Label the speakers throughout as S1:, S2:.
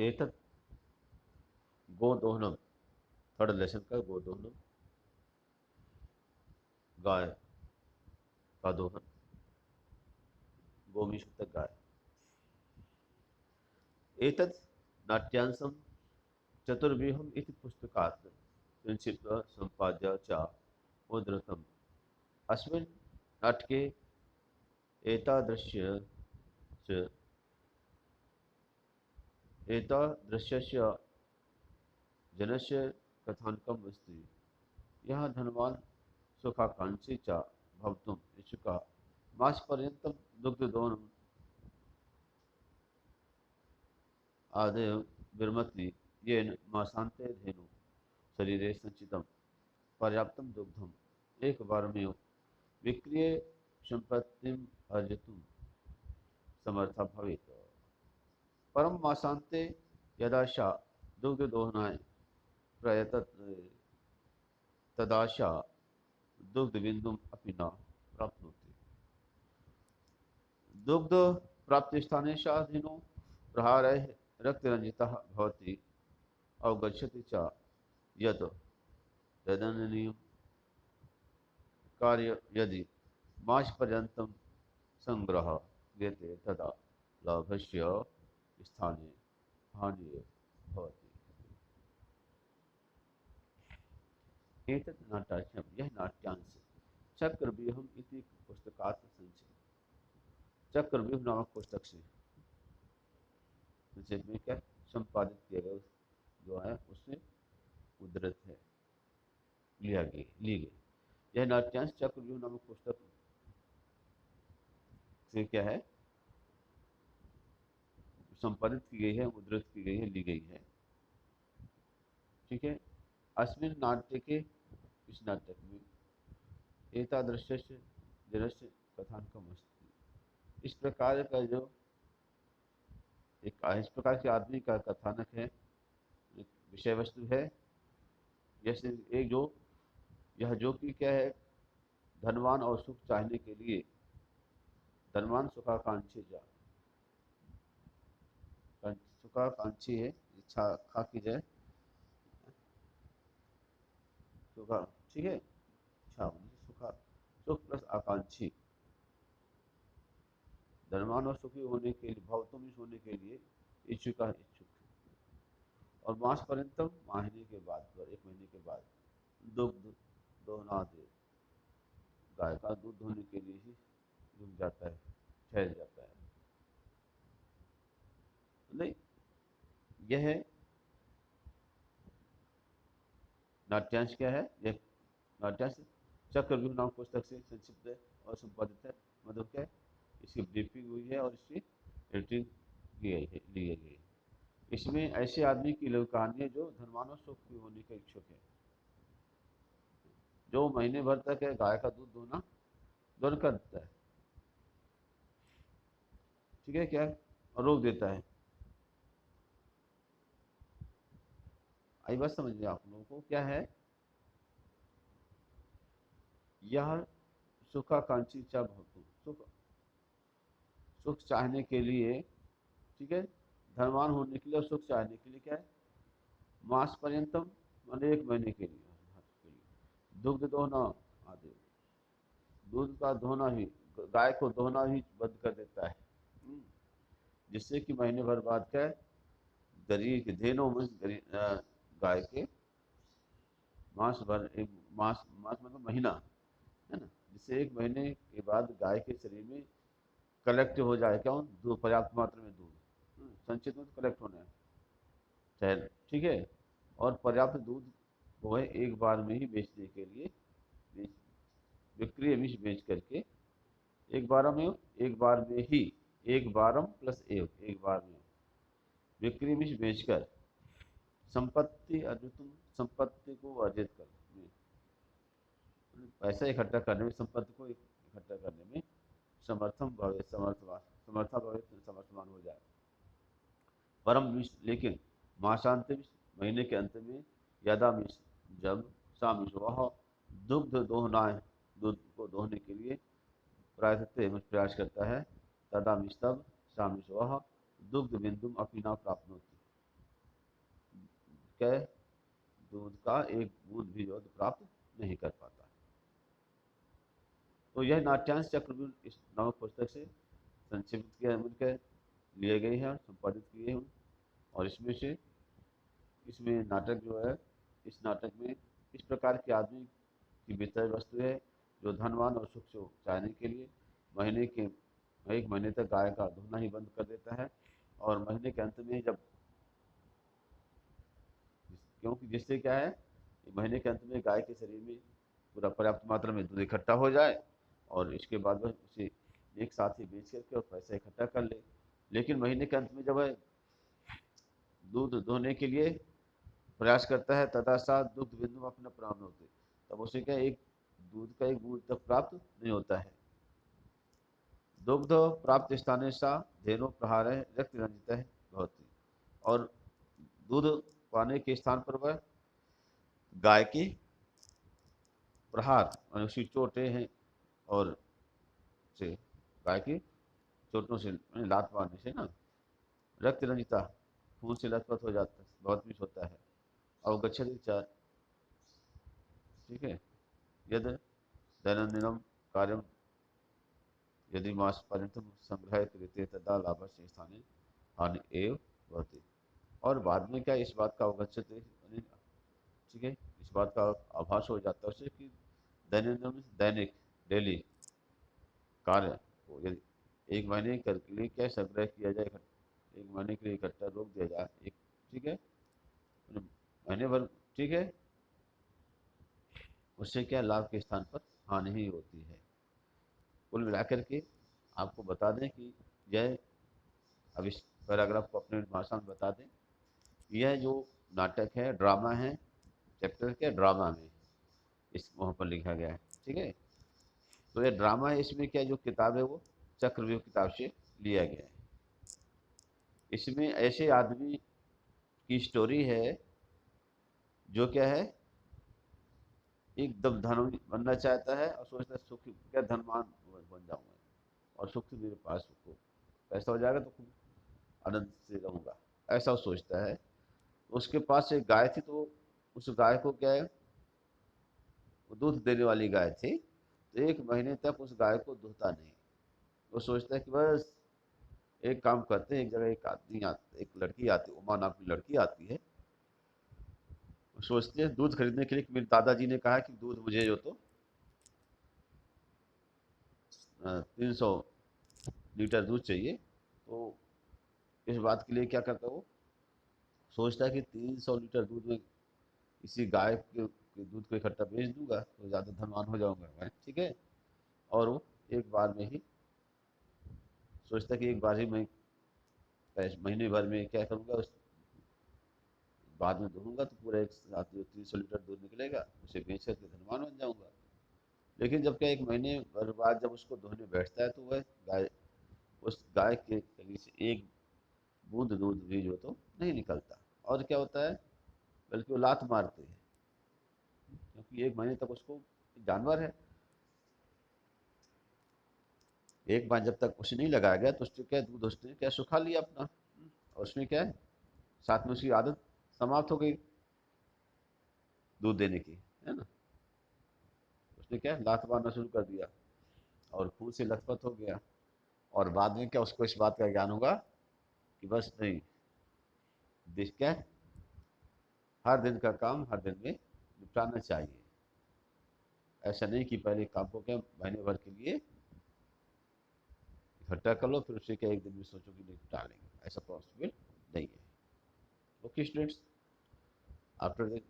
S1: एतत् गोदोहनम, third lesson का गोदोहनम, गाय का दोहन, गोमीश तक गाय। एतत् नाट्यांशं चतुर्व्यूहम् इति पुस्तकात् संक्षिप्य सम्पाद्य च उद्धृतम्। अस्मिन् नाटके एतादृश्य च एतादृशस्य जनस्य कथानकम् अस्ति, यः धनवान् सुखाकाङ्क्षी च भवितुम् इच्छुकः मासपर्यन्तं दुग्धदोहनम् आदाय विरमति, येन मासान्ते धेनुः शरीरे सञ्चितं पर्याप्तं दुग्धम् एकवारमेव विक्रीय सम्पत्तिम् अर्जितुं समर्थः भवेत्। परं मासान्ते यदा सा दुग्धदोहनाय प्रयतत तदा सा दुग्धबिन्दुम् अपि न प्राप्नोति। दुग्ध प्राप्तिस्थाने सा धेनुः प्रहारैः रक्तरञ्जितः भवति, अवगच्छति च यत् तदनन्तरं कार्य यदि मासपर्यन्तं सङ्ग्रहः क्रियते तदा लाभस्य स्थाने हानिः भवति। एतत् नाट्याख्यं, यह नाट्यांश चक्रव्यूहम् इति पुस्तकात् संक्षिप्त, चक्रव्यूह नामक पुस्तक से संक्षेप में क्या संपादित किया गया जो है उससे उद्धृत है, ली गई। यह नाट्यांश चक्रव्यूह नामक पुस्तक से क्या है संपादित की गई है, उद्धृत की गई है, ली गई है। ठीक है। अस्मिन् नाट्यके, इस नाटक में एतादृशस्य जनस्य कथानकम् अस्ति, इस प्रकार का जो इस प्रकार के आदमी का कथानक है, विषय वस्तु है। जैसे एक जो यह जो कि क्या है, धनवान और सुख चाहने के लिए, धनवान सुखाकांक्षी जा सुखाकांक्षी है, इच्छा खा की जाए सुखा, ठीक है, इच्छा सुखा, सुख प्लस आकांक्षी, धनवान और सुखी होने के लिए, भवतुमिश होने के लिए इच्छुक है, इच्छुक है। और मास पर्यंतम, महीने के बाद, एक महीने के बाद दुग्ध दोहना दे, गाय का दूध धोने के लिए ही रुक जाता है, ठहर जाता है। नहीं, यह नाट्यांश क्या है, यह नाट्यांश चक्रव्यूह नामक पुस्तक से संक्षिप्त है और संपादित है। मतलब क्या है, इसकी ब्रीफिंग हुई है और इसकी एडिटिंग की गई है, ली गई है। इसमें ऐसे आदमी की लघु कहानी है जो धनवान और सुखी होने का इच्छुक है, जो महीने भर तक है गाय का दूध धोना बंद कर देता है, ठीक है, क्या और रोक देता है। आई बात समझ में आप लोगों को, क्या है यह सुखाकांक्षी चा भवतु, सुख चाहने के लिए, ठीक है, धनवान होने के लिए और सुख चाहने के लिए क्या है, मास पर्यंतम माने एक महीने के लिए, दुग्ध दोहना आदि, दूध का धोना ही, गाय को धोना ही बंद कर देता है, जिससे कि महीने भर बाद क्या है, गरी के धेनो में गाय के मास भर, एक मास, मास मतलब महीना है ना, जिससे एक महीने के बाद गाय के शरीर में कलेक्ट हो जाए क्या, दूध पर्याप्त मात्रा में दूध, संचित में कलेक्ट होना है, ठीक है। और पर्याप्त दूध को है एक बार में ही बेचने के लिए, विक्रय मिश बेच करके, एक बार में ही, एक बारम प्लस एक बार में विक्रय मिश बेचकर संपत्ति अर्जितुम, संपत्ति को अर्जित कर, पैसा इकट्ठा करने में, संपत्ति को इकट्ठा करने में समर्थम भवे, समर्था भवे, समर्थमान हो जाए। परम मिश, लेकिन मासांत महीने के अंत में, यदा मिश, जब सामिश वह दुग्ध दोहनाए, दूध को दोहने के लिए प्रयास करता है, तदा मिश, तब सामिश वह दुग्ध बिंदुम अपनी न प्राप्त होती, क्या है, दूध का एक बूंद भी जो है प्राप्त नहीं कर पाता। तो यह नाट्यांश चक्रव्यूह इस नामक पुस्तक से संक्षिप्त किया मिलकर लिए गए हैं और संपादित किए हैं। और इसमें नाटक जो है, इस नाटक में इस प्रकार के आदमी की विषय वस्तु है जो धनवान और सुख को चाहने के लिए महीने के 1 महीने तक गाय का धोना ही बंद कर देता है, और महीने के अंत में जब, क्योंकि जिससे क्या है, महीने के अंत में गाय के शरीर में पूरा पर्याप्त मात्रा में दूध इकट्ठा हो जाए, और इसके बाद वह उसे एक साथ ही बेच करके और पैसा इकट्ठा कर ले। लेकिन महीने के अंत में जब वह दूध धोने के लिए प्रयास करता है, तत्पश्चात दुग्ध बिंदु अपना प्राप्त होते, तब उसे क्या एक दूध का एक बूंद तक प्राप्त नहीं होता है। दुग्ध प्राप्त स्थाने सा धेनो प्रहार है रक्त रंजित है भवती, और दूध पाने के स्थान पर वह गाय की प्रहार और उसकी चोटें हैं, और से गाय की चोटों से लात मारने से ना रक्त रंजिता खून से लथपथ हो जाता है, बहुत मिस होता है। अवगच्छति च, ठीक है, यद दैनंदिनम कार्यम यदि मास पर्यंतम संग्रह क्रियते तदा लाभस्य स्थाने हानि एव भवति। और बाद में क्या इस बात का अवगच्छति, ठीक है, इस बात का आभास हो जाता है उसे कि दैनंदिन दैनिक डेली कार्य को यदि 1 महीने के लिए क्या संग्रह किया जाए, 1 महीने के लिए इकट्ठा रोक दिया जाए, एक, ठीक है, महीने भर, ठीक है, उससे क्या लाभ के स्थान पर हानि ही होती है। कुल मिलाकर के आपको बता दें कि यह, अब इस पैराग्राफ को अपने भाषा में बता दें, यह जो नाटक है, ड्रामा है, चैप्टर के ड्रामा में इस वहाँ पर लिखा गया है, ठीक है। तो ये ड्रामा है, इसमें क्या जो किताब है वो चक्रव्यूह किताब से लिया गया है। इसमें ऐसे आदमी की स्टोरी है जो क्या है, एकदम धन बनना चाहता है और सोचता है सुखी, क्या धनवान बन जाऊंगा और सुख मेरे पास हो, पैसा हो जाएगा तो खूब आनंद से रहूंगा, ऐसा वो सोचता है। उसके पास एक गाय थी, तो उस गाय को क्या है, वो दूध देने वाली गाय थी, तो 1 महीने तक उस गाय को दूहता नहीं। वो सोचता है कि बस एक काम करते हैं, एक जगह एक आदमी आती, एक लड़की आती, उमा नाम की लड़की आती है, वो सोचते हैं दूध खरीदने के लिए कि मेरे दादाजी ने कहा कि दूध मुझे जो तो 300 लीटर दूध चाहिए। तो इस बात के लिए क्या करता है वो, सोचता है कि 300 लीटर दूध में इसी गाय के दूध को इकट्ठा बेच दूंगा तो ज़्यादा धनवान हो जाऊंगा मैं, ठीक है। और वो एक बार में ही सोचता है कि एक बार ही मैं महीने भर में क्या करूंगा, उस बाद में दूंगा तो पूरा एक साथ जो 300 लीटर दूध निकलेगा उसे बेच करके धनवान बन जाऊंगा। लेकिन जब क्या 1 महीने भर बाद जब उसको धोने बैठता है, तो वह गाय, उस गाय के कहीं से एक बूंद दूध भी जो तो नहीं निकलता। और क्या होता है, बल्कि वो लात मारते हैं, क्योंकि 1 महीने तक उसको, जानवर है, एक बार जब तक उसे नहीं लगाया गया तो उससे क्या दूध उसने क्या सुखा लिया अपना, और उसमें क्या है, साथ में उसकी आदत समाप्त हो गई दूध देने की, है ना। उसने क्या लात मारना शुरू कर दिया और खून से लथपथ हो गया। और बाद में क्या उसको इस बात का ज्ञान होगा कि बस नहीं, देश क्या है, हर दिन का काम हर दिन में निपटाना चाहिए। ऐसा नहीं कि पहले काम को क्या महीने भर के लिए इकट्ठा कर लो, फिर उसे क्या एक दिन में सोचो कि निपटा लेंगे, ऐसा पॉसिबल नहीं है। ओके स्टूडेंट्स, आफ्टर द,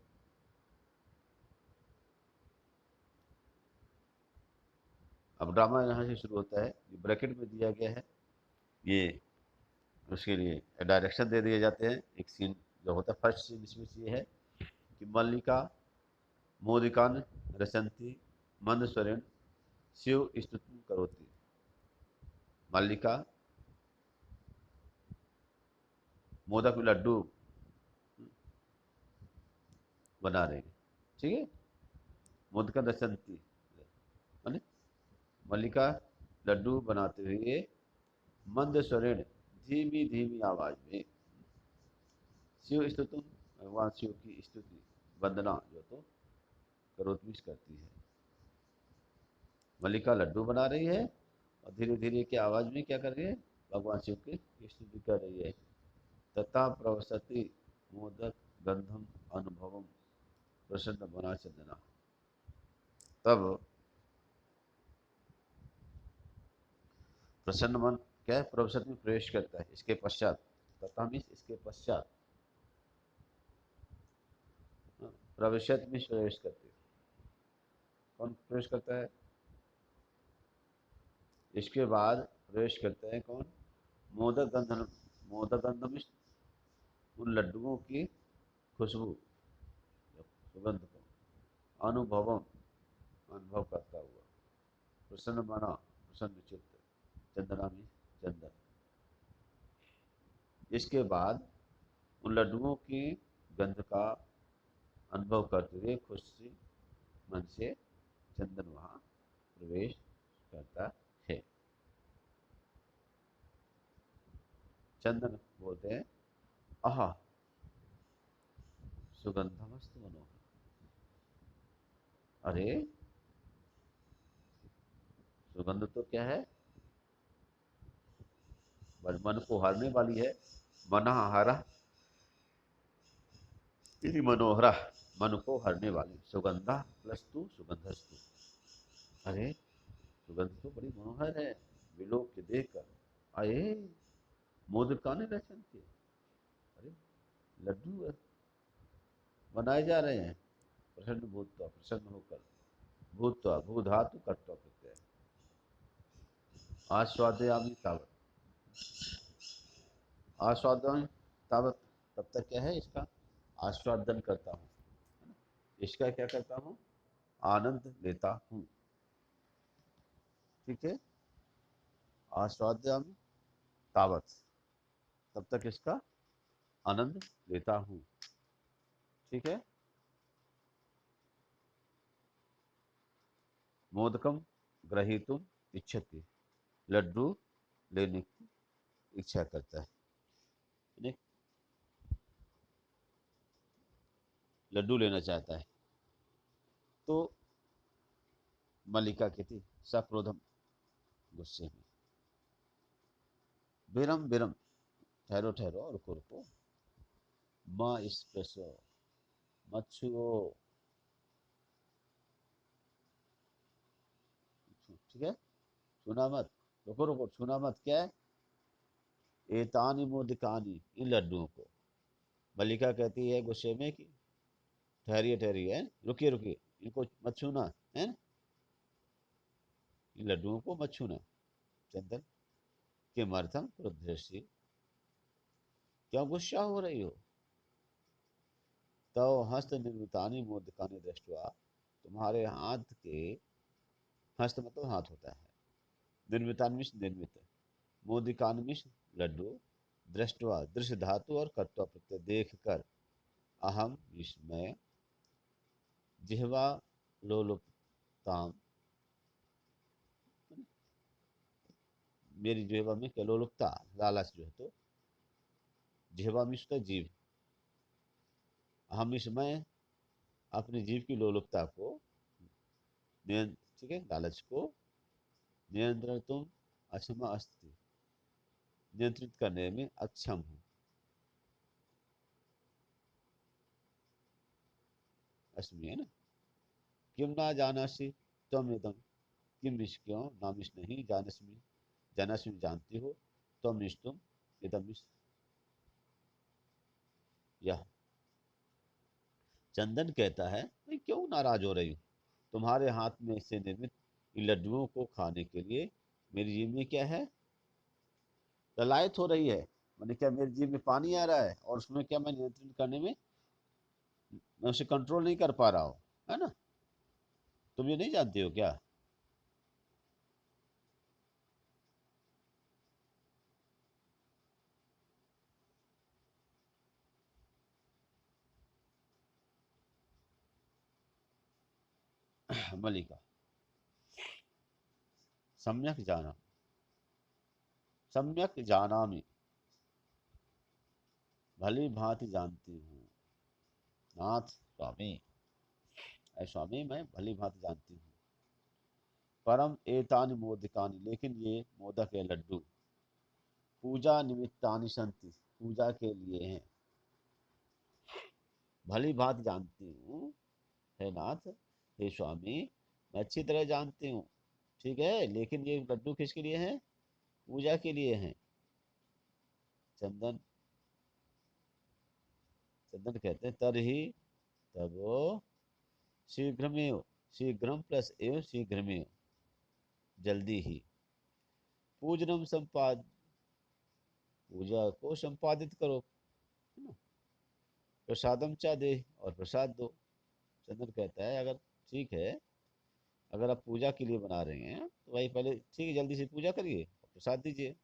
S1: अब ड्रामा यहाँ से शुरू होता है, ये ब्रैकेट में दिया गया है, ये उसके लिए डायरेक्शन दे दिए जाते हैं। एक सीन जो होता है, फर्स्ट सीन इसमें से ये है कि मल्लिका मोदिकान रचंती मंद स्वरेण शिव स्तुति करोती। मल्लिका मोदक लड्डू बना रही है, ठीक है, मोदका रचंती माने मल्लिका लड्डू बनाते हुए मंद स्वरेण धीमी धीमी आवाज में शिव स्तुतुम भगवान शिव की स्तुति वंदना जो तो करोतमिश करती है। मल्लिका लड्डू बना रही है और धीरे धीरे की आवाज़ में क्या कर रही है, भगवान शिव की स्तुति कर रही है। तथा प्रवसति मोदक गंधम अनुभवम प्रसन्न बना चंदना। तब प्रसन्न मन क्या है, प्रवसत में प्रवेश करता है। इसके पश्चात, तथा मीन्स इसके पश्चात, प्रवेशत में प्रवेश करते हैं। कौन प्रवेश करता है? इसके बाद प्रवेश करते हैं कौन? मोदक गंधन। मोदक गंध में उन लड्डुओं की खुशबू, सुगंध को, अनुभवम अनुभव करता हुआ, प्रसन्न मना प्रसन्न चित्त, चंदना में चंदन। इसके बाद उन लड्डुओं की गंध का अनुभव करते हुए खुशी मन से चंदन वहाँ प्रवेश करता है। चंदन बोलते हैं आहा सुगंधमस्त मनोहर। अरे सुगंध तो क्या है, मन को हारने वाली है। मना हारा इति मनोहरा, मन को हरने वाली। सुगंधा प्लस तू सुगंधस्तु। अरे सुगंध तो बड़ी मनोहर है। विलोक के देख कर आए मोदकाने रचन के। अरे लड्डू बनाए जा रहे हैं। प्रसन्न भूतवा, प्रसन्न होकर, भूतवा भूधातु कर्तव्य प्रत्यय, आस्वादयामि तावत। आस्वादन तावत तब तक क्या है, इसका आस्वादन करता हूँ, इसका क्या करता हूँ, आनंद लेता हूँ। ठीक है, आस्वाद्यामि तावत तब तक इसका आनंद लेता हूँ। ठीक है, मोदकम ग्रहीतुम इच्छति, लड्डू लेने की इच्छा करता है। यानी लड्डू लेना चाहता है। तो मल्लिका की थी सक्रोधम, गुस्से में। विरम विरम, ठहरो ठहरो, रुको रुको। माँ स्पेशो, मत छुओ। ठीक है, छूना मत, रुको रुको, छूना मत। क्या है? एतानी मोदिकानी, इन लड्डुओं को। मल्लिका कहती है गुस्से में कि ठहरिए ठहरिए, है रुकिए रुकिए, इनको मत छूना है, इन लड्डुओं को मत छूना। चंदन के मर्थम क्रुद्धि, क्यों गुस्सा हो रही हो? तो हस्त निर्मितानी मोदकानी दृष्टवा, तुम्हारे हाथ के, हस्त मतलब हाथ होता है, निर्मितान मिश निर्मित, मोदिकान मिश लड्डू, दृष्टवा दृश्य धातु और कर्तव्य प्रत्यय देख कर, अहम विस्मय, जिह्वा लोलुपताम, मेरी जिह्वा में क्या लोलुपता, लालच जो है, तो जिह्वा मिश तो जीव, अहम विस्मय अपनी जीव की लोलुपता को, ठीक है, लालच को नियंत्रण तुम अक्षमा अस्ति, नियंत्रित करने में अक्षम हूँ। अश्मी है ना। किम ना जानासी तुम इदम, किम निश क्यों, नामिश नहीं, जानस्मी जानस्मी जानती हो, तुम निश तुम, इदम निश यह। चंदन कहता है मैं क्यों नाराज हो रही हूँ, तुम्हारे हाथ में से निर्मित इन लड्डुओं को खाने के लिए मेरी जीभ में क्या है, ललायत हो रही है। मैंने क्या, मेरी जीभ में पानी आ रहा है और उसमें क्या मैं नियंत्रित करने में, मैं उसे कंट्रोल नहीं कर पा रहा हूँ, है ना। तुम ये नहीं जानती हो क्या? मलिका, सम्यक जाना, सम्यक जाना में, भली भांति जानती हूँ। नाथ स्वामी, ऐ स्वामी मैं भली भांति जानती हूँ। परम एतानि मोदकानि, लेकिन ये मोदक है लड्डू, पूजा निमित्तानि संति, पूजा के लिए हैं। भली भांति जानती हूँ हे नाथ, हे स्वामी, मैं अच्छी तरह जानती हूँ, ठीक है, लेकिन ये लड्डू किसके लिए हैं? पूजा के लिए हैं। चंदन, चंदन कहते हैं तरही, तब शीघ्रमेव, शीघ्रम प्लस एव शीघ्रमेव, जल्दी ही, पूजनम संपाद, पूजा को संपादित करो, है ना, प्रसादम चा दे, और प्रसाद दो। चंदन कहता है अगर ठीक है, अगर आप पूजा के लिए बना रहे हैं तो भाई पहले ठीक है जल्दी से पूजा करिए और प्रसाद दीजिए।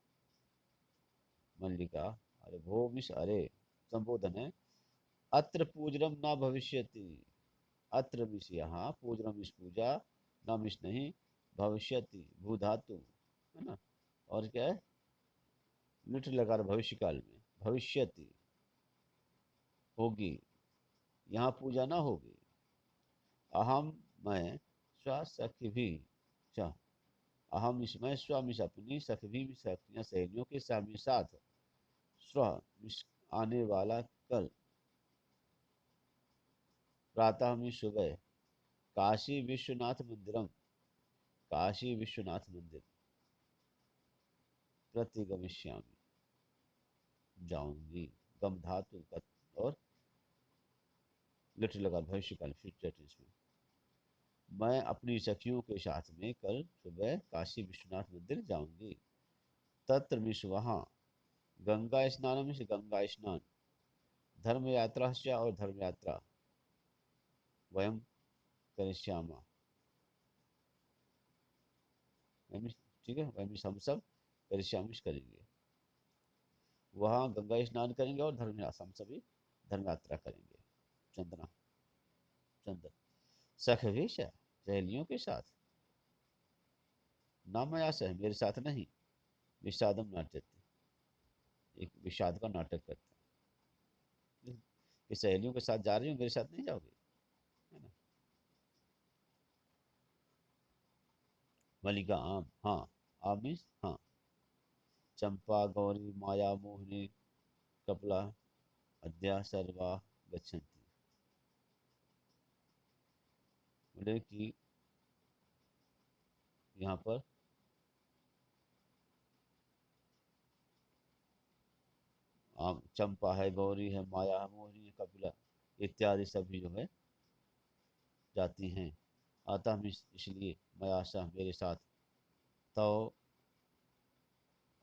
S1: मल्लिका, अरे भो मिश, अरे संबोधन है, अत्र पूजनम ना भविष्यति, अत्र मिश यहाँ, पूजनम इस पूजा, ना मिश नहीं, भविष्यति भू धातु, है ना, और क्या है, लिट लगा रहा भविष्य काल में, भविष्यति होगी, यहाँ पूजा ना होगी। अहम, मैं, स्व सखी भी, अच्छा, अहम इसमें स्व मिश अपनी, सखी भी सखियाँ सहेलियों के साथ, स्व मिश आने वाला कल, प्रातः में सुबह, काशी विश्वनाथ मंदिरम, काशी विश्वनाथ मंदिर, प्रतिगमिष्यामि, जाऊंगी, गम धातु का, और लिट लगा भविष्य काल फ्यूचर टेंस में, मैं अपनी सखियों के साथ में कल सुबह काशी विश्वनाथ मंदिर जाऊंगी। तत्र मिश वहाँ, गंगा स्नान मिश गंगा स्नान, धर्म यात्रा से, और धर्म यात्रा, वयम करिष्यामा, वयम, ठीक है, वयम हम सब करिष्यामिश करेंगे, वहाँ गंगा स्नान करेंगे और धर्म यात्रा, हम सभी धर्म यात्रा करेंगे। चंदना, चंदन, सखवेश, सहेलियों के साथ, नामयास है मेरे साथ नहीं, विषादम नाट्य, एक विषाद का नाटक करते हैं कि सहेलियों के साथ जा रही हूँ, मेरे साथ नहीं जाओगे, है ना। मलिका, आम, हाँ, आम मीन्स हाँ, चंपा गौरी माया मोहिनी कपला अद्या सर्वा गच्छन्ति, बोले कि यहाँ पर आम, चंपा है, गौरी है, माया है, मोहिनी है, कपिला इत्यादि सभी जो है जाती हैं। आता हम इसलिए, मैं आशा मेरे साथ, तो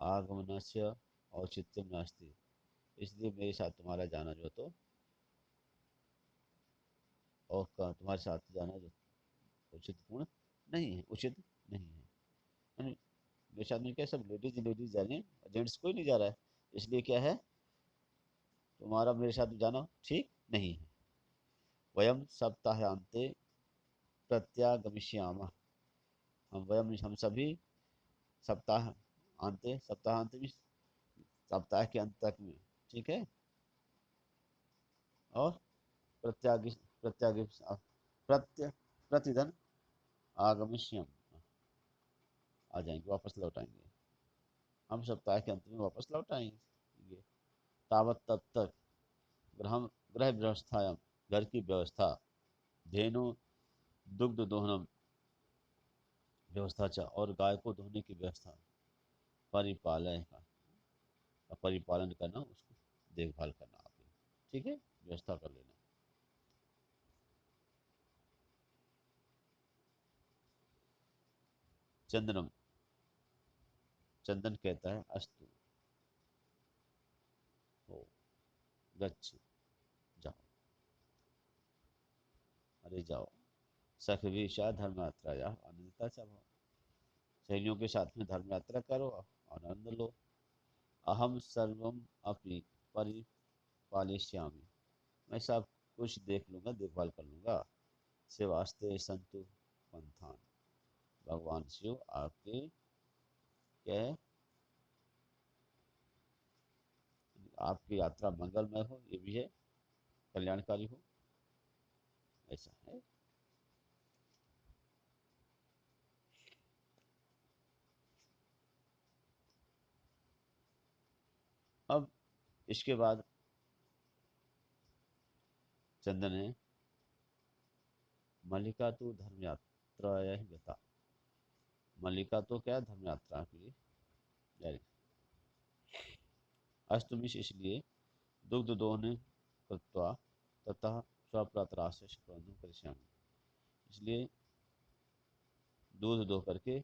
S1: आगमनस्य औचित्यम नास्ति, इसलिए मेरे साथ तुम्हारा जाना जो तो, और तुम्हारे साथ जाना जो उचित पूर्ण नहीं है, उचित नहीं है, यानी मेरे साथ में क्या सब लेडीज लेडीज जा रही हैं, जेंट्स कोई नहीं जा रहा है, इसलिए क्या है, तुम्हारा मेरे साथ जाना ठीक नहीं है। वयम सप्ताहांते प्रत्यागमिष्यामः, हम वयम हम सभी, सप्ताह अंते, सप्ताहांत भी सप्ताह के अंत तक में, ठीक है, और प्रत्यागि प्रत्यागि प्रतिदिन आगमिष्यम, आ जाएंगे, वापस लौट आएंगे, हम सप्ताह के अंत में वापस लौट आएंगे। तावत, तब तक, गृह गृह व्यवस्थायाम, घर की व्यवस्था, धेनु दुग्ध दोहनम, व्यवस्था चा, और गाय को धोने की व्यवस्था, परिपालय का परिपालन करना, उसको देखभाल करना आपने, ठीक है, व्यवस्था कर लेना। चंदनम, चंदन कहता है अस्तु, हो, गच्छ, जाओ, अरे जाओ, सखवीशा धर्म यात्रा, या आनंदता चाहो, सहेलियों के साथ में धर्म यात्रा करो, आनंद लो। अहम सर्वम अपि परिपालिष्यामि, मैं सब कुछ देख लूँगा, देखभाल कर लूँगा। सेवास्ते संतु पंथान, भगवान शिव आपके क्या है, आपकी यात्रा मंगलमय हो, ये भी है, कल्याणकारी हो। ऐसा है। अब इसके बाद चंदन है मल्लिका तो धर्म यात्रा गता। मल्लिका तो क्या धर्म यात्रा के लिए जा रही। अष्टमिश इसलिए दुग्ध दोहन कृत्वा ततः स्वप्रातरास्य प्रबंधन करिष्यामि। इसलिए दूध दो करके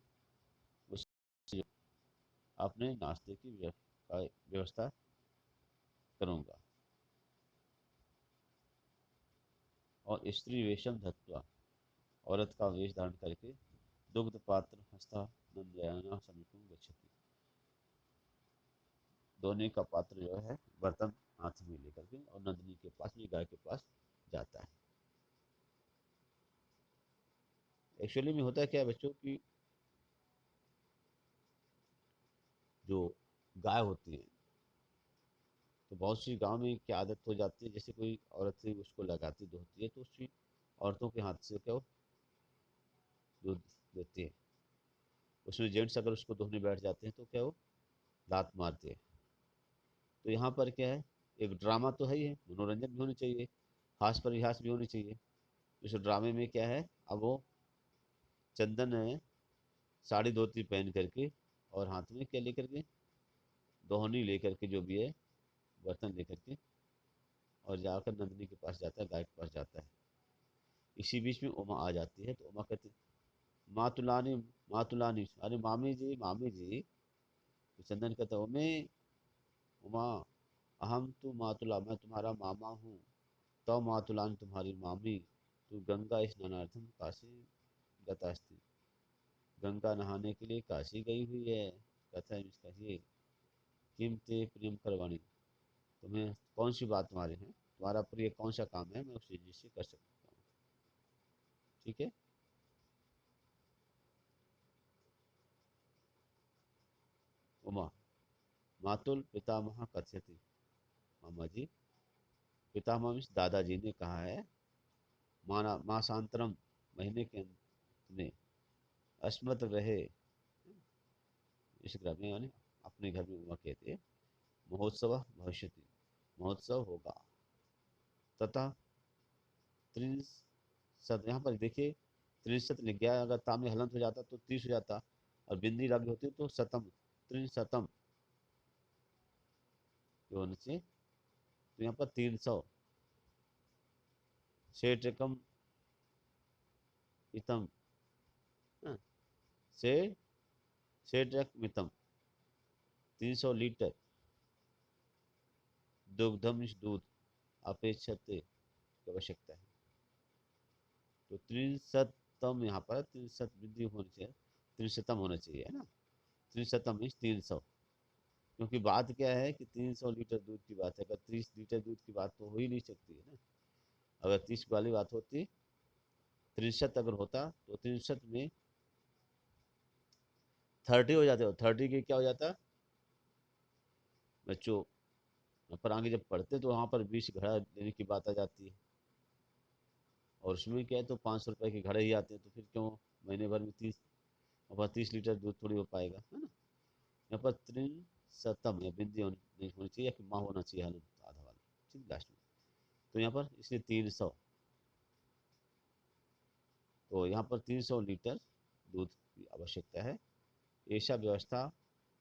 S1: उस अपने नाश्ते की व्यवस्था करूँगा। और स्त्री वेशम धत्वा औरत का वेश धारण करके दुग्ध पात्र हस्ता नंदयाना समीपम गच्छति। दोने का पात्र जो है बर्तन हाथ में लेकर के और नंदिनी के पास में गाय के पास जाता है। एक्चुअली में होता है क्या बच्चों की जो गाय होती है तो बहुत सी गांव में क्या आदत हो जाती है, जैसे कोई औरत से उसको लगाती धोती है तो उसकी औरतों के हाथ से क्या वो दूध देती है। उसमें जेंट्स अगर उसको धोने बैठ जाते हैं तो क्या वो लात मारते हैं। तो यहाँ पर क्या है, एक ड्रामा तो है ही है, मनोरंजन भी होनी चाहिए, हास परिहास भी होनी चाहिए। इस ड्रामे में क्या है, अब वो चंदन है साड़ी धोती पहन करके और हाथ में क्या लेकर के, दोहनी लेकर के जो भी है बर्तन लेकर के और जाकर नंदिनी के पास जाता है, गाय के पास जाता है। इसी बीच में उमा आ जाती है तो उमा कहती मातुलानी मातुलानी, अरे मामी जी मामी जी। तो चंदन कहता है उमे उमा अहम तू मातुला, मैं तुम्हारा मामा हूँ। तो मातुलानी तुम्हारी मामी, तू गंगा स्नानार्थम काशी गतास्ति, गंगा नहाने के लिए काशी गई हुई है। कहता है इसका ये किम ते प्रियम करवाणी, तुम्हें कौन सी बात तुम्हारे हैं, तुम्हारा प्रिय कौन सा काम है, मैं उसे जिससे कर सकता हूँ। ठीक है। उमा मातुल पितामह कथयति, मामा जी, पितामह मीन्स दादाजी ने कहा है, माना मासांतरम महीने के अंत में अस्मत् रहे इस ग्राम में, यानी अपने घर में उमा कहते हैं महोत्सव भविष्यति, महोत्सव होगा। तथा त्रिशत, यहाँ पर देखिए त्रिशत लिख गया, अगर ताम में हलंत हो जाता तो 30 हो जाता और बिंदी लगी होती तो शतम, त्रिशतम ये होना चाहिए। तो यहाँ पर 300 सेठकम इतम, हाँ, से सेठक मितम 300 लीटर दुग्धम दूध अपेक्षते की आवश्यकता है। तो त्रिशतम यहाँ पर त्रिशत वृद्धि होनी चाहिए, त्रिशतम होना चाहिए है ना। त्रिशतम मीन्स 300, क्योंकि बात क्या है कि 300 लीटर दूध की बात है, अगर 30 लीटर दूध की बात तो हो ही नहीं सकती है ना। अगर 30 वाली बात होती, 63 अगर होता तो 63 में 30 हो जाते, हो 30 के क्या हो जाता बच्चों, पर आगे जब पढ़ते तो वहाँ पर 20 घड़ा लेने की बात आ जाती है। और उसमें क्या है तो 500 रुपए के घड़े ही आते हैं, तो फिर क्यों महीने भर में 30 लीटर दूध थोड़ी हो पाएगा, है ना। यहाँ पर त्रिन सतम या बिंदी नहीं होनी चाहिए, या कि माँ होना चाहिए हलन आधा वाला, ठीक लास्ट में। तो यहाँ पर इसलिए 300, तो यहाँ पर 300 लीटर दूध की आवश्यकता है। ऐसा व्यवस्था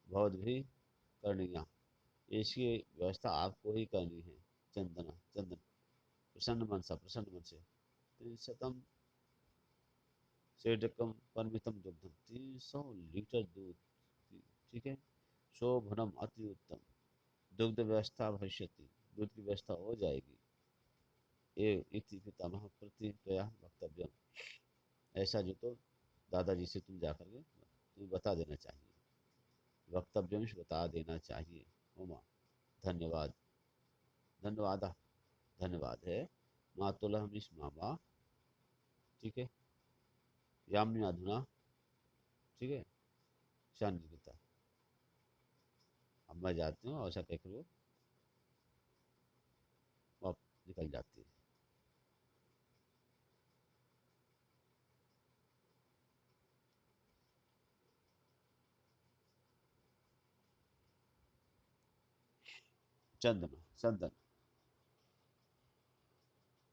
S1: बहुत भी करनी, इसकी व्यवस्था आपको ही करनी है। चंदना चंदन प्रसन्न मन सा, प्रसन्न मन से। त्रिशतम सेठकम परमितम दुग्धम, 300 लीटर दूध, ठीक है। शोभनम अति उत्तम, दुग्ध व्यवस्था भविष्यति, दूध की व्यवस्था हो जाएगी। ये इति पितामह प्रति त्वया वक्तव्यम, ऐसा जो तो दादाजी से तुम जाकर के तुम्हें बता देना चाहिए। वक्तव्यम बता देना चाहिए। उमा धन्यवाद, धन्यवाद, धन्यवाद है। मातुलह मिस मामा, ठीक है। यामिनी अधुना, ठीक है। शांति, अब मैं जाती हूँ, ऐसा कहकर वो आप निकल जाती है। चंदन चंदन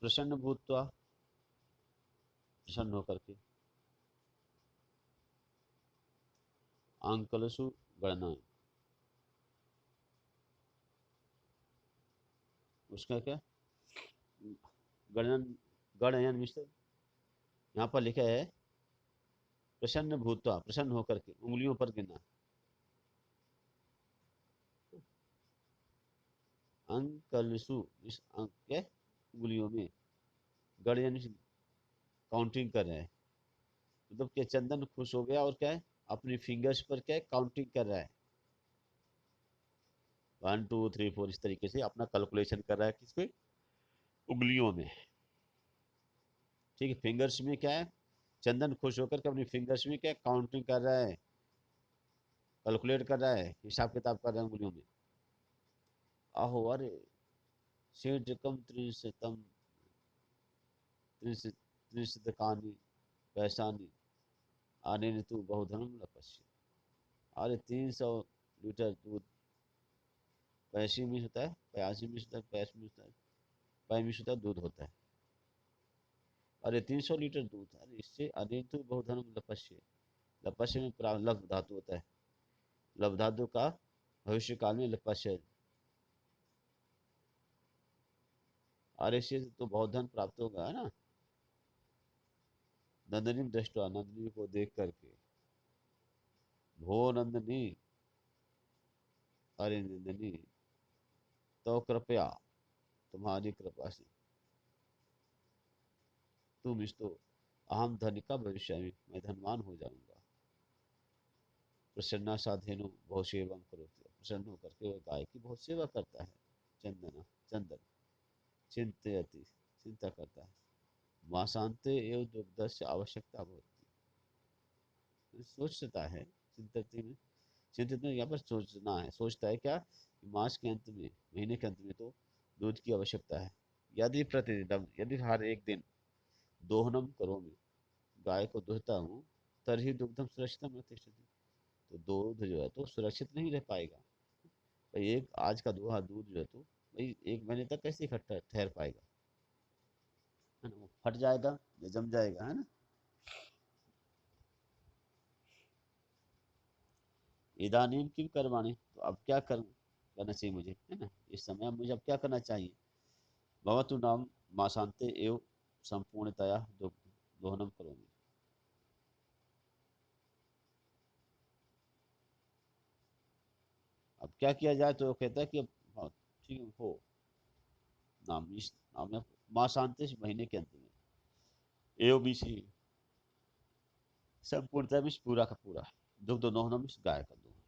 S1: प्रसन्न भूत्वा, प्रसन्न होकर के, आंकलसु गणना, उसका क्या गणन, गणयन मिश्र, यहाँ पर लिखा है प्रसन्न भूत्वा, प्रसन्न होकर के, उंगलियों पर गिना, अंकलसु इस अंक के उंगलियों में, गणयन काउंटिंग कर रहे हैं, मतलब क्या चंदन खुश हो गया और क्या है अपनी फिंगर्स पर क्या है काउंटिंग कर रहा है, 1 2 3 4 इस तरीके से अपना कैलकुलेशन कर रहा है किस पे, उंगलियों में। ठीक है, फिंगर्स में क्या है, चंदन खुश होकर के अपनी फिंगर्स में क्या काउंटिंग कर रहा है, कैलकुलेट कर रहा है, हिसाब किताब कर रहा है उंगलियों में। आहो अरे शीघ्रकम त्रिशतम, त्रिशतकानि पैसानि आनेन तु बहुधनम लपस्य। अरे 300 लीटर दूध, पैसे में होता है, प्यासी में होता है, पैस में होता है, पै में होता है, दूध होता है। अरे 300 लीटर दूध, अरे इससे अनेन तु बहुधनम लपस्य, लपस्य में लभ धातु होता है, लभ धातु का भविष्य काल में लपस्य, अरे इससे तो बहुत धन प्राप्त होगा, है ना। नंदिनी दृष्टवा, नंदिनी को देख करके, भो नंदिनी, अरे नंदिनी, तो कृपया, तुम्हारी कृपा से, तुम इस तो अहम धनिका भविष्य में, मैं धनवान हो जाऊंगा। प्रसन्ना साधेनु बहुत सेवम करोति, प्रसन्न होकर के वह गाय की बहुत सेवा करता है। चंदना चंदन, चिंतयति, चिंता करता है। मासांते एवं दुग्ध से आवश्यकता होती है, सोचता है, चिंतित में, चिंतित में यहाँ पर सोचना है, सोचता है क्या कि मास के अंत में, महीने के अंत में तो दूध की आवश्यकता है। यदि प्रतिदिन, यदि हर एक दिन दोहनम करोमि, गाय को दुहता हूँ, तरही दुग्धम सुरक्षितम तिष्ठति, तो दूध जो है तो सुरक्षित नहीं रह पाएगा भाई। एक आज का दुहा दूध जो है तो भाई 1 महीने तक कैसे इकट्ठा ठहर पाएगा, है ना, वो फट जाएगा या जम जाएगा, है ना। इदानीम किम करवाणी, तो अब क्या करना चाहिए मुझे, है ना, इस समय अब मुझे अब क्या करना चाहिए। भवतु नाम मासांते एव संपूर्णतया दोहनम करोमि, अब क्या किया जाए, तो वो कहता है कि अब हाँ, ठीक है हो, नाम इस नाम में मासांते, इस महीने के अंत में, एव भी सी संपूर्णतः में पूरा का पूरा, दुग्ध दोहनम इस गाय का दोहन,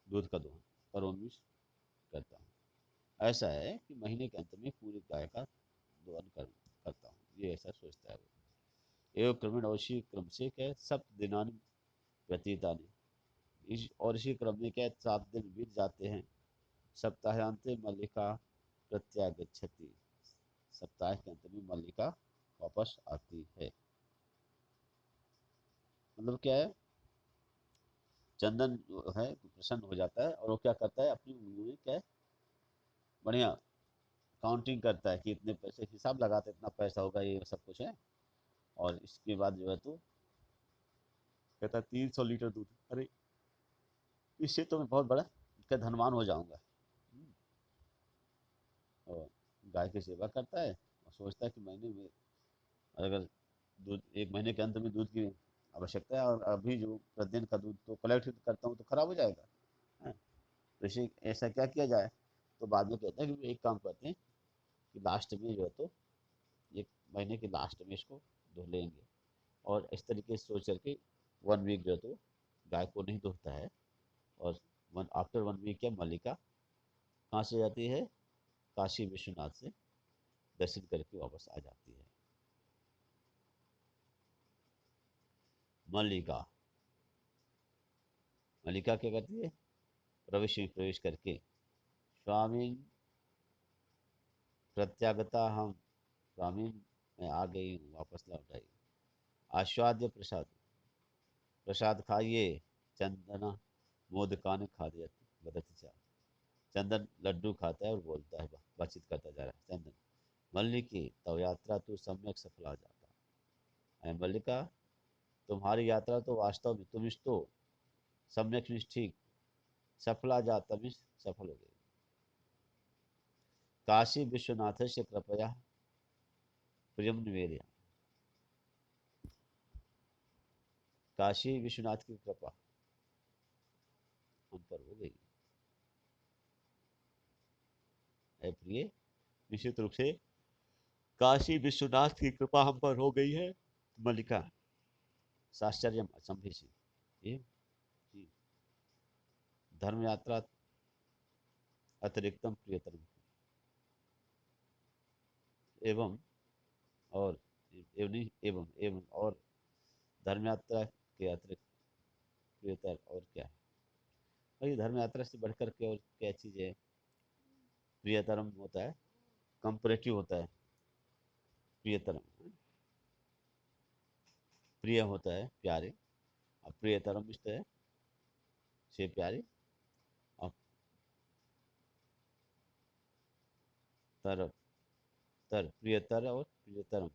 S1: दूध का दोहन करोमि करता हूँ। ऐसा है कि महीने के अंत में पूरी गाय का दोहन करता हूँ, ये ऐसा सोचता है वो। एवं क्रमेण, और इसी क्रम से क्या है, सप्त दिनानि व्यतीतानि, इस और इसी क्रम में क्या है 7 दिन बीत जाते हैं। सप्ताहांते मल्लिका प्रत्यागच्छति, सप्ताह के अंत में मल्लिका वापस आती है। मतलब क्या है, चंदन जो है तो प्रसन्न हो जाता है और वो क्या करता है अपनी उंगलियों में क्या है बढ़िया काउंटिंग करता है कि इतने पैसे, हिसाब लगाते इतना पैसा होगा, ये सब कुछ है। और इसके बाद जो है तो कहता है 300 लीटर दूध, अरे इससे तो मैं बहुत बड़ा क्या धनवान हो जाऊंगा। और गाय की सेवा करता है और सोचता है कि महीने में अगर दूध 1 महीने के अंत में दूध की आवश्यकता है, और अभी जो प्रतिदिन का दूध तो कलेक्ट करता हूँ तो खराब हो जाएगा, है। तो इसे ऐसा क्या किया जाए, तो बाद में कहता है कि एक काम करते हैं कि लास्ट में जो है तो 1 महीने के लास्ट में इसको धो लेंगे। और इस तरीके से सोच करके 1 वीक जो है तो गाय को नहीं धोता है। और आफ्टर 1 वीक क्या मल्लिका कहाँ से जाती है, काशी विश्वनाथ से दर्शन करके वापस आ जाती है। मल्लिका, मल्लिका क्या करती है, प्रवेश में प्रवेश करके, स्वामी प्रत्यागता हम, स्वामी मैं आ गई हूँ, वापस लौट आई। आस्वाद्य प्रसाद, प्रसाद खाइए, चंदना मोदकान खा दिया, बदती चा, चंदन लड्डू खाता है और बोलता है, बातचीत करता जा रहा है। चंदन, मल्लिकी तव यात्रा तो सम्यक सफला जाता। अरे मल्लिका, तुम्हारी यात्रा तो वास्तव में तुम इस तो सम्यक मीन्स ठीक, सफला जाता मीन्स सफल हो गई। काशी विश्वनाथ से कृपया प्रियम निवेदया। काशी विश्वनाथ की कृपा हम पर हो गई है प्रिय, निश्चित रूप से काशी विश्वनाथ की कृपा हम पर हो गई है मल्लिका। साश्चर्यम अचंभे से ये कि धर्म यात्रा अतिरिक्तम प्रियतरम एवं और एवं नहीं एवं एवं और धर्म यात्रा के अतिरिक्त प्रियतर और क्या है। भाई धर्म यात्रा से बढ़कर के और क्या चीज़ है। प्रियतरम होता है, कंपरेटिव होता है। प्रियतरम प्रिय होता है प्यारे, और प्रियतरम इष्ट है से प्यारे, और तर तर प्रियतर और प्रियतरम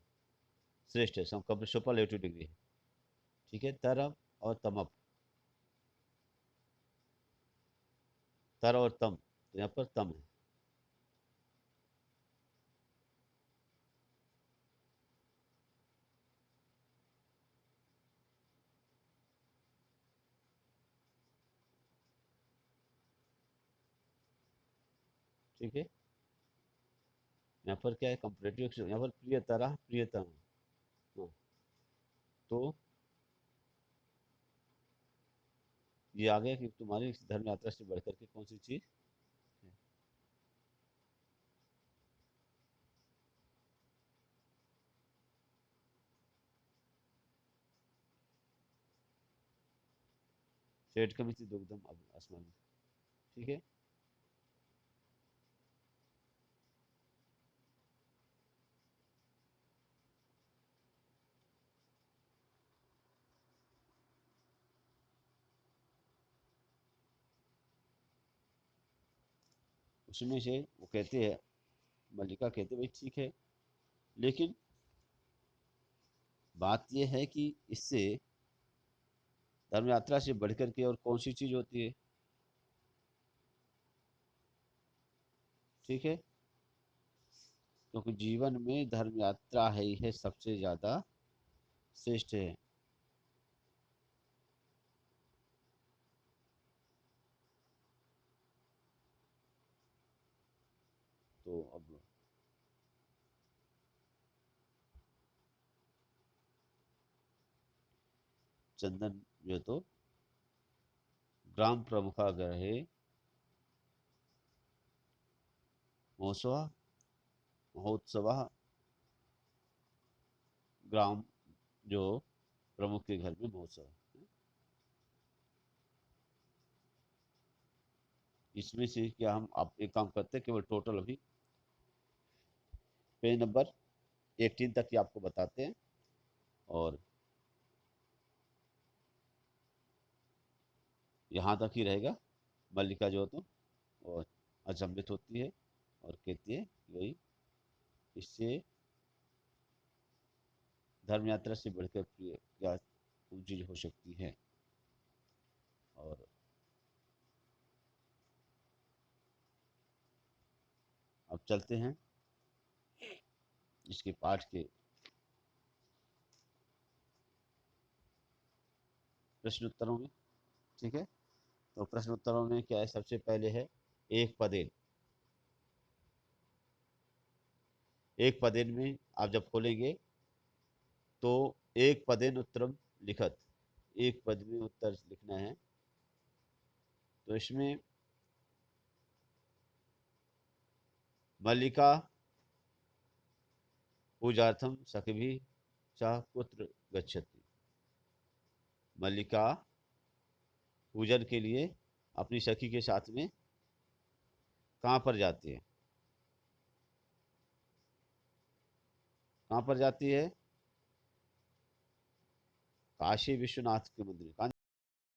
S1: श्रेष्ठ है, सब सुपरलेटिव डिग्री है। ठीक है, तरम और तमप, तर और तम, तो यहाँ पर तम है। ठीक है, यहाँ पर क्या है कंपरेटिव, यहाँ पर प्रियतरा प्रियतम। हाँ, तो ये आ गया कि तुम्हारी इस धर्म यात्रा से बढ़कर के कौन सी चीज है। शेठ कमिति दुग्धम अब आसमान। ठीक है, उसमें से वो कहते हैं, मल्लिका कहते भाई ठीक है, लेकिन बात यह है कि इससे धर्म यात्रा से बढ़कर के और कौन सी चीज होती है। ठीक है, क्योंकि जीवन में धर्म यात्रा है ही है सबसे ज्यादा श्रेष्ठ है। तो अब चंदन जो तो ग्राम प्रमुखा ग्रहे महोत्सव महोत्सव ग्राम, जो प्रमुख के घर में महोत्सव है। इसमें से क्या हम आप एक काम करते हैं, केवल टोटल अभी पेज नंबर 18 तक ही आपको बताते हैं, और यहाँ तक ही रहेगा। मल्लिका जो तो और अचंभित होती है और कहती है कि वही इससे धर्म यात्रा से बढ़कर प्रिय क्या चीज हो सकती है। और अब चलते हैं इसके पाठ के प्रश्न उत्तरों में। ठीक है, तो प्रश्न उत्तरों में क्या है, सबसे पहले है एक पदेन। एक पदेन में आप जब खोलेंगे तो एक पदेन उत्तरम लिखत, एक पद में उत्तर लिखना है। तो इसमें मल्लिका पूजार्थम सखी च कुत्र गच्छति। मल्लिका पूजन के लिए अपनी सखी के साथ में कहाँ पर जाती है, कहाँ पर जाती है, काशी विश्वनाथ के मंदिर।